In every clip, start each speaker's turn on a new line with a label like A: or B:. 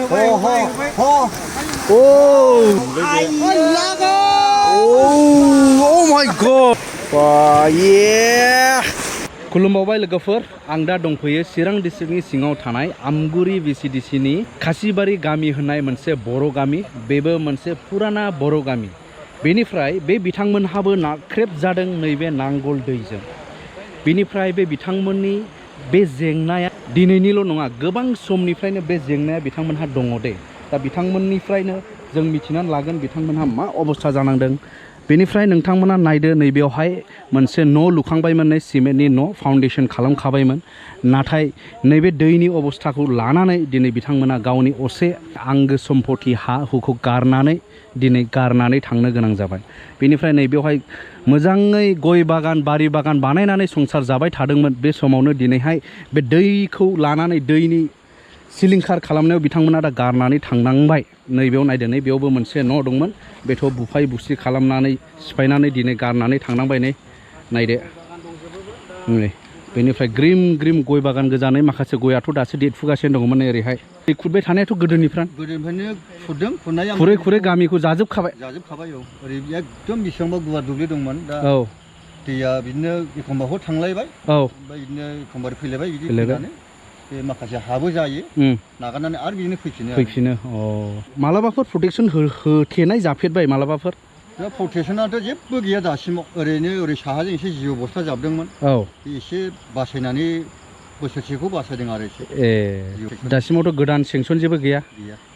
A: Oh my god. Wah, yeah. खुलुमबाय लोगोफोर आं दा दंफैयो चिरां डिस्ट्रिक्टनि सिङाव थानाय आमगुरि VCDCनि खासिबारि गामि होननाय मोनसे बर' गामि बेबो मोनसे पुराना बर' गामि बेनिफ्राय बे बिथांमोनहाबो नाख्रेब जादों नैबे नांगोल दैजों बेनिफ्राय बे बिथांमोननि बे जेंनाया दिनैनिल' नङा गोबां समनिफ्रायनो बे जेंनाया बिथांमोनहा दङ दे दा बिथांमोननिफ्रायनो जों मिथिनानै लागोन बिथांमोनहा मा अबस्था जानांदों बेनिफ्राय नोंथांमोना नायदो नैबेयावहाय मोनसे न' लुखांबायमोन नै सिमेन्टनि न' फाउन्डेसन खालामखाबायमोन नाथाय नैबे दैनि अबस्थाखौ लानानै दिनै बिथांमोना गावनि असे आंगो सम्पति हा हुखौ गारनानै थांनो गोनां जाबाय बेनिफ्राय नैबेयावहाय मोजाङै गय बागान बारि बागान बानायनानै संसार जाबाय थादोंमोन बे समावनो दिनैहाय बे दैखौ लानानै दैनि सिलिंखार खालामनायाव बिथांमोना दा गारनानै थांनांबाय नैबेयाव नायदो नैबेयावबो मोनसे न' दंमोन बेथ' बुफाय बुसि खालामनानै सिफायनानै दिनै गारनानै थांनांबाय नै नायदो नै बेनिफ्राय ग्रिम ग्रिम गय बागान गोजानै माखासे गयाथ' दासो देरफुगासिनो दङमोन नै ओरैहाय दै खुरबाय थानायाथ' गोदोनिफ्रायनो खुरदों खुरै खुरै गामिखौ जाजोबखाबाय
B: औ ओरै एकदम बेसेबांबा गुवार दुब्लि दंमोन दा औ दैया बिदिनो एखमबा हर थांलायबाय औ ओमफ्राय बिदिनो एखमबा फैलायबाय बिदि फैनानै बे माखासे हाबो जायो नागारनानै आरो बिदिनो फैफिनो
A: अ मालाबाफोर प्रटेक्सन होथेनाय जाफेरबाय मालाबाफोर
B: दा प्रटेक्सनाथ' जेबो गैया दासिमाव ओरैनो ओरै साहाजों एसे जिउ बस्था जाबदोंमोन औ एसे बासायनानै बोसोरसेखौ बासायदों आरो एसे
A: दासिमावथ' गोदान सेंसन जेबो गैया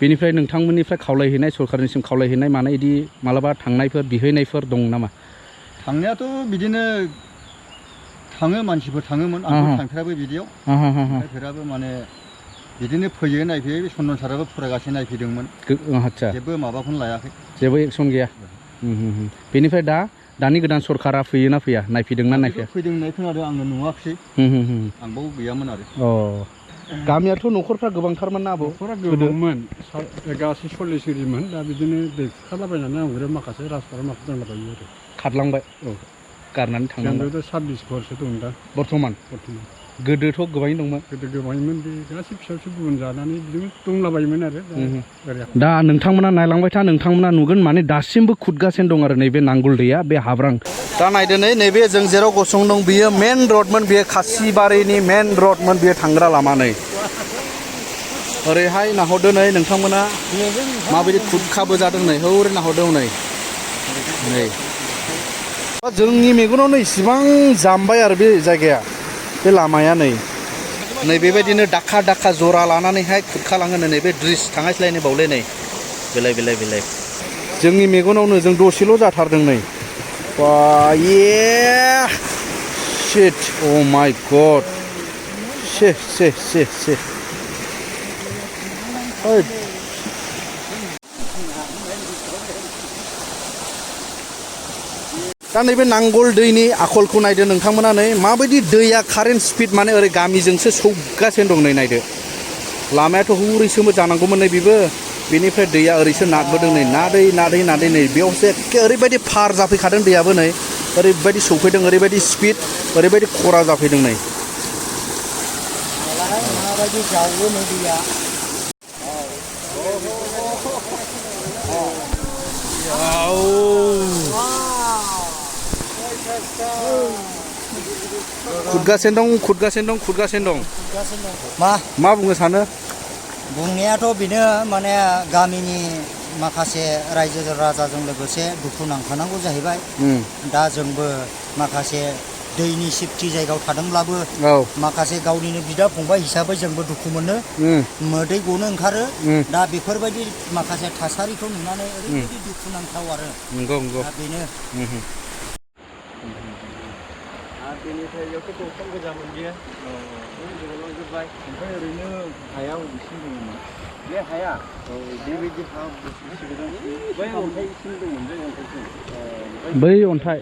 A: बेनिफ्राय नोंथांमोननिफ्राय खावलायहैनाय सरकारनिसिम खावलायहैनाय माने इदि मालाबा थांनायफोर बिहैनायफोर दं नामा
B: थांनायाथ' बिदिनो थाङो मानसिफोर थाङोमोन आंथ' थांफेराबो बिदियाव थांफेराबो माने बिदिनो फैयो नायफैयो बे चन्दन साराबो फुरागासे नायफैदोंमोन आदसा जेबो माबाखौनो लायाखै
A: जेबो एक्सन गैया बेनिफ्राय दानि गोदान सरकारा फैयोना फैया नायफैदोंना नायफैया
B: फैदों होननाय खोनादों आङो नुवाखिसै आंबो गैयामोन आरो
A: गामियाथ' न'खरफ्रा गोबांथारमोन ना आबौ
C: न'खरा गोबांमोन गासै 40 एरिमोन दा बिदिनो दै खुरखालाबायनानै आंग्रो माखासे राजफोरा माखासे दंलाबायो आरो
A: खारलांबाय औ गारनानै थांनांबाय
C: जोंबो 26 घरसो दं दा
A: बर्थमान गोदोथ' गोबां दंमोन
C: गोदो गोबांमोन बे गासै फिसा फिसौ गुबुन जानानै बिदिनो दंलाबायोमोन आरो
A: दा नोंथांमोना नायलांबाय था नोंथांमोना नुगोन माने दासिमबो खुदगासिनो दं आरो नैबे नांगोल दैया बे हाब्रां दा नायदो नैबे जों जेराव गसं दं बियो मेन रडमोन बेयो खासिबारिनि मेन रडमोन बेयो थांग्रा लामा नै ओरैहाय नाहरदो नै नोंथांमोना माबायदि खुदखाबो जादों नै हौरै नाहरदो नै जोंनि मेगनावनो इसिबां जामबाय आरो बे जायगाया बे लामाया नै बेबायदिनो दाखा दाखा जरा लानानैहाय खुरखालाङो नै बे ब्रिज थांगायस्लाय नै बावलै नै बेलाय जोंनि मेगनावनो जों दसेल' जाथारदों नै बा शिट अ माय गड से दा नैबे नांगोल दैनि आखलखौ नायदो नोंथांमोना नै माबायदि दैया कारेन्ट स्पिड माने ओरै गामिजोंसो सौगासिनो दं नै नायदो लामायाथ' हौरैसोमो जानांगौमोन नै बेबो बेनिफ्राय दैया ओरैसो नारबोदों नै नादै नै बेयावसो एखे ओरैबायदि फार जाफैखादों दैयाबो नै ओरैबायदि सौफैदों ओरैबायदि स्पिड ओरैबायदि खरा जाफैदों नै
B: माबायदि जावो नै दैया
A: खुदगासिनो दं मा बुंनो सानो
D: बुंनायाथ' बेनो माने गामिनि माखासे रायजो राजाजों लोगोसे दुखु नांफानांगौ जाहैबाय दा जोंबो माखासे दैनि सेफटि जायगायाव थादोंब्लाबो माखासे गावनिनो बिदा फंबाय हिसाबै जोंबो दुखु मोनो मोदै गनो ओंखारो दा बेफोरबायदि माखासे थासारिखौ नुनानै ओरैबायदि दुखु नांथाव आरो
A: नंगौ
D: दा बेनो
B: बेनिफ्राय बेयावथ' दंफां गोजामोन बियो जोबलांजोब्बाय ओमफ्राय ओरैनो हाया बबेसिम दङमोन बे हाया बेबायदि हा बै अन्थाइसिम दंमोन
A: बै अन्थाइ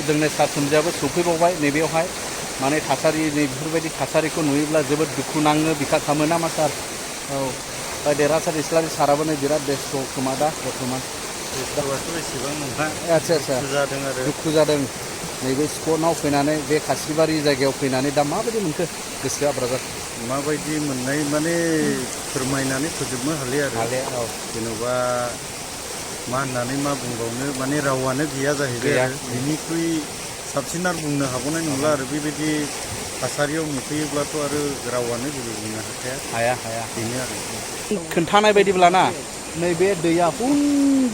A: जोंनि सारथुमजायाबो सौफैबावबाय नैबेयावहाय माने थासारि बेफोरबायदि थासारिखौ नुयोब्ला जोबोद दुखु नाङो बिखा खामो ना मा सार औ देरहासार इस्लारि साराबो नै बिराद बेस्थ' खोमा दा बर्थमान
B: बेस्थ'आथ' एसेबां नङा
A: आदसा आदसा
B: जादों आरो
A: दुखु जादों नैबे स्पटआव फैनानै बे खासिबारि जायगायाव फैनानै दा माबायदि मोनखो गोसोआ ब्रादार
B: माबायदि मोननाय माने फोरमायनानै फोजोबनो हाले आरो
A: औ
B: जेन'बा मा होननानै मा बुंबावनो माने रावानो गैया जाहैबाय आरो बिनिख्रुइ साबसिन आरो बुंनो हाबावनाय नंला आरो बेबायदि थासारियाव नुफैयोब्लाथ' आरो रावानो जेबो बुंनो हाया बेनो आरो
A: खोन्थानाय बायदिब्ला ना नैबे दैया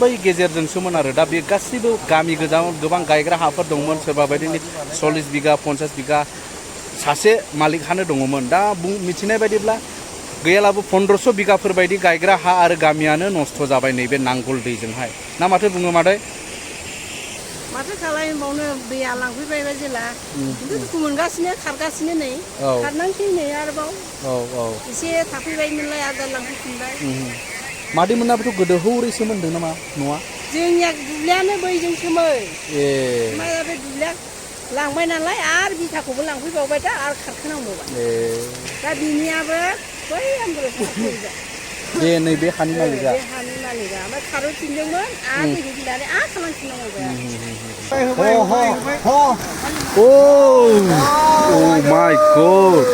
A: बै गेजेरजोंसोमोन आरो दा बे गासैबो गामि गोजाम गोबां गायग्रा हाफोर दंमोन सोरबा बायदिनि 40 बिगा 50 बिगा सासे मालिकहानो दङमोन दा मिथिनाय बायदिब्ला गैयालाबो 1500 बिगाफोर बायदि गायग्रा हा आरो गामियानो नस्थ' जाबाय नैबे नांगोल दैजोंहाय ना माथो बुङो मादै
E: माथो खालामबावनो दैया लांफैबायबा जेला खिन्थु दुखु मोनगासिनो खारगासिनो नै खारनांसै नै आरोबाव एसे थाफैबायमोनलाय आदार लांफैफिनबाय
A: मादै मोनाबोथ' गोदो हौरैसो मोनदों नामा न'आ
E: जोंनिया दुब्लियानो बैजोंसोमोन
A: ए
E: ओमफ्राय बे दुब्लिया लांबाय नालाय आरो बिथाखौबो लांफैबावबाय दा आरो खारखोनांबावबाय दा बिनियाबो बै आमब्रसआव फैबाय
A: बे नैबे हानि मालिका
E: बे हानि मालिका ओमफ्राय खारहोफिनदोंमोन आरो फैफिननानै आरो खालामफिननांगौ
A: Oh my God!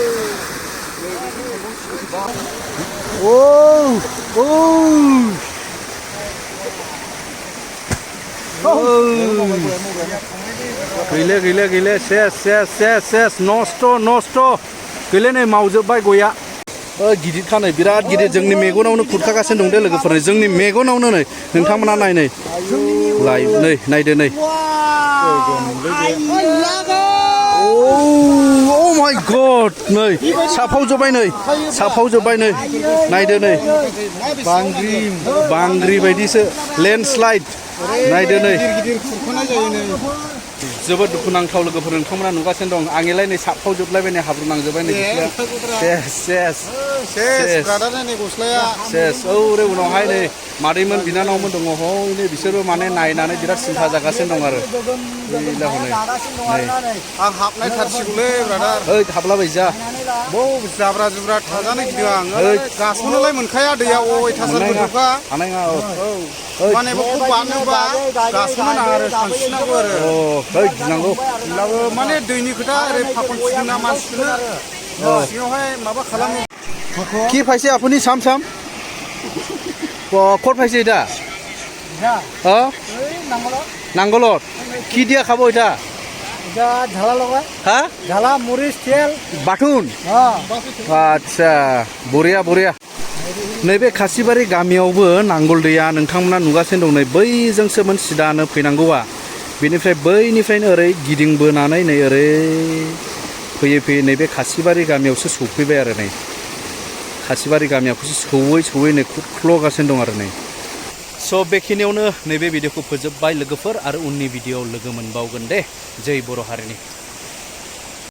A: गैले सेस नस्थ' गैले नै मावजोब्बाय गया गिदिरखा नै बिराद गिदिर जोंनि मेगनावनो खुरखागासिनो दं दे लोगोफोर जोंनि मेगनावनो नै नोंथांमोना नाय नै नायदो नै Oh my God! नै साफावजोब्बाय नै नायदो नै बांग्रि बायदिसो लेन्डस्लाइड नायदो नै जोबोद दुखुनांथाव लोगोफोर नोंथांमोना नुगासिनो दं आंनिलाय नै साफावजोबलायबाय नै हाब्रु नांजोबबाय नै सेस औ उनावहाय नै मादैमोन बिनानावमोन दङ हनै बिसोरबो माने नायनानै बिराद सिन्था जागासिनो दं आरो
B: आं हाबनाय थारसिगौलै ब्रादार
A: ओइ हाबलाबाय जा
B: जाब्रा जुब्रा थाजानो गिदों आं गासोनोलाय मोनखाया दैया अयथासार गोथौखा
A: हानाय नङा
B: माने बेखौ बारनोबा गासोनो नाङा आरो सानस्रिनांगौ आरो
A: गिनांगौ
B: होमब्लाबो माने दैनि खोथा ओरै फाखन सिना मानसिखौनो सिङावहाय माबा खालामो
A: কি পাইছে আপুনি চাম ক'ত পাইছে এটা নাঙ্গলত কি দিয়া খাব এটা
D: ঝালা লগাই
A: হা
D: ঝালা মরিচ তেল
A: বাথুন আচ্ছা বঢ়িয়া नैबे खासिबारि गामियावबो नांगोल दैया नोंथांमोना नुगासिनो दं नै बैजोंसोमोन सिदानो फैनांगौआ बेनिफ्राय बैनिफ्रायनो ओरै गिदिंबोनानै नै ओरै फैयै नैबे खासिबारि गामियावसो सौफैबाय आरो नै खासिबारि गामियावसो सौयै नै खुरख्ल'गासिनो दं आरो नै स' बेखिनियावनो नैबे भिडिअखौ फोजोबबाय लोगोफोर आरो उननि भिडिअआव लोगो मोनबावगोन दे जै बर' हारिनि